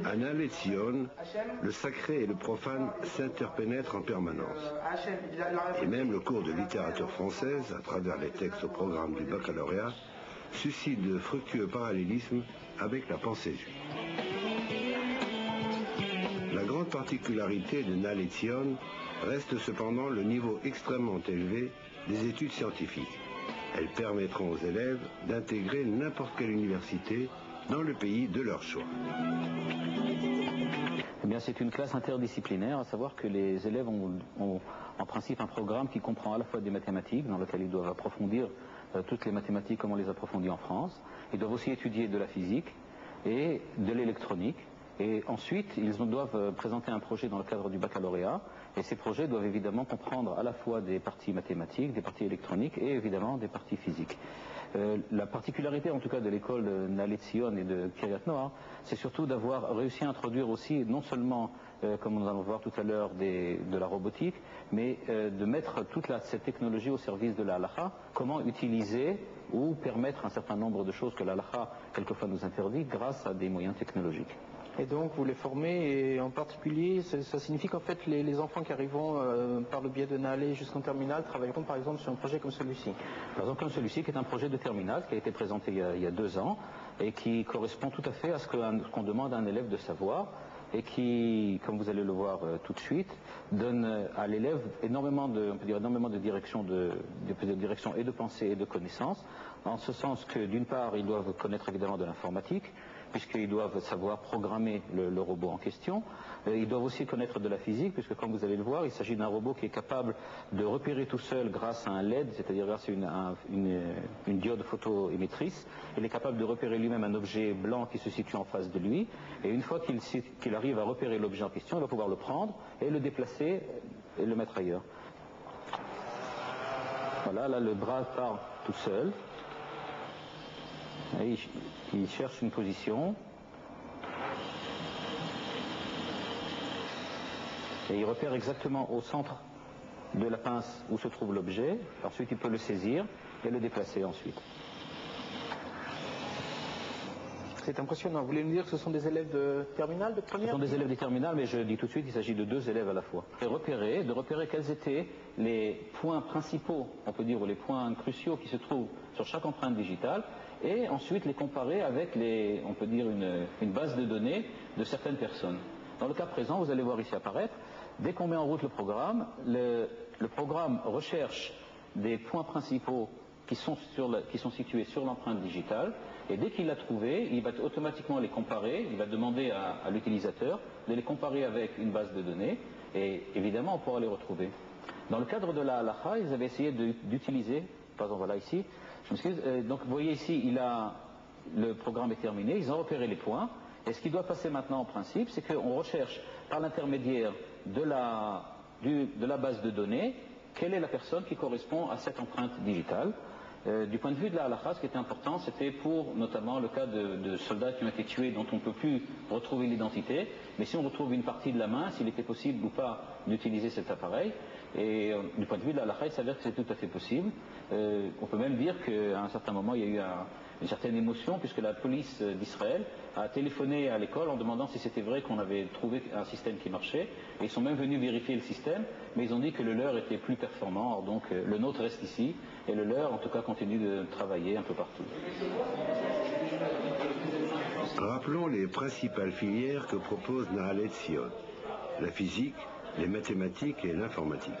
À Naalet Zion, le sacré et le profane s'interpénètrent en permanence. Et même le cours de littérature française, à travers les textes au programme du baccalauréat, suscite de fructueux parallélismes avec la pensée juive. La grande particularité de Naalet Zion reste cependant le niveau extrêmement élevé des études scientifiques. Elles permettront aux élèves d'intégrer n'importe quelle université dans le pays de leur choix. Eh bien, c'est une classe interdisciplinaire, à savoir que les élèves ont en principe un programme qui comprend à la fois des mathématiques, dans lequel ils doivent approfondir toutes les mathématiques comme on les approfondit en France. Ils doivent aussi étudier de la physique et de l'électronique. Et ensuite, ils doivent présenter un projet dans le cadre du baccalauréat. Et ces projets doivent évidemment comprendre à la fois des parties mathématiques, des parties électroniques et évidemment des parties physiques. La particularité en tout cas de l'école de Naalet Zion et de Kiryat Noar, c'est surtout d'avoir réussi à introduire aussi non seulement, comme nous allons voir tout à l'heure, de la robotique, mais de mettre toute cette technologie au service de la halakha, comment utiliser ou permettre un certain nombre de choses que la halakha quelquefois nous interdit grâce à des moyens technologiques. Et donc vous les formez, et en particulier, ça signifie qu'en fait les enfants qui arriveront par le biais de Naalet jusqu'en terminale travailleront par exemple sur un projet comme celui-ci. Par exemple comme celui-ci qui est un projet de terminale qui a été présenté il y a 2 ans et qui correspond tout à fait à ce qu'on demande à un élève de savoir et qui, comme vous allez le voir tout de suite, donne à l'élève énormément de direction et de pensée et de connaissances, en ce sens que d'une part ils doivent connaître évidemment de l'informatique, puisqu'ils doivent savoir programmer le robot en question. Ils doivent aussi connaître de la physique, puisque comme vous allez le voir, il s'agit d'un robot qui est capable de repérer tout seul grâce à un LED, c'est-à-dire grâce à une diode photoémettrice. Il est capable de repérer lui-même un objet blanc qui se situe en face de lui, et une fois qu'il arrive à repérer l'objet en question, il va pouvoir le prendre et le déplacer et le mettre ailleurs. Voilà, là le bras part tout seul. Et il cherche une position et il repère exactement au centre de la pince où se trouve l'objet. Ensuite il peut le saisir et le déplacer ensuite. C'est impressionnant. Vous voulez nous dire que ce sont des élèves de terminale, de première? Ce sont des élèves de terminale, mais je dis tout de suite qu'il s'agit de 2 élèves à la fois. De repérer quels étaient les points principaux, on peut dire, ou les points cruciaux qui se trouvent sur chaque empreinte digitale, et ensuite les comparer avec on peut dire, une base de données de certaines personnes. Dans le cas présent, vous allez voir ici apparaître, dès qu'on met en route le programme, le programme recherche des points principaux qui sont situés sur l'empreinte digitale, et dès qu'il l'a trouvé, il va automatiquement les comparer, il va demander à l'utilisateur de les comparer avec une base de données, et évidemment on pourra les retrouver. Dans le cadre de la halakha, ils avaient essayé d'utiliser, par exemple voilà ici, je m'excuse, donc vous voyez ici, le programme est terminé, ils ont repéré les points, et ce qui doit passer maintenant en principe, c'est qu'on recherche par l'intermédiaire de la base de données, quelle est la personne qui correspond à cette empreinte digitale. Du point de vue de la halakha, ce qui était important, c'était pour notamment le cas de soldats qui ont été tués dont on ne peut plus retrouver l'identité, mais si on retrouve une partie de la main, s'il était possible ou pas d'utiliser cet appareil. Et du point de vue de la halakha, il s'avère que c'est tout à fait possible. On peut même dire qu'à un certain moment, il y a eu une certaine émotion, puisque la police d'Israël a téléphoné à l'école en demandant si c'était vrai qu'on avait trouvé un système qui marchait, et ils sont même venus vérifier le système, mais ils ont dit que le leur était plus performant. Alors donc le nôtre reste ici, et le leur en tout cas continue de travailler un peu partout. Rappelons les principales filières que propose Naalet Zion: la physique, les mathématiques et l'informatique.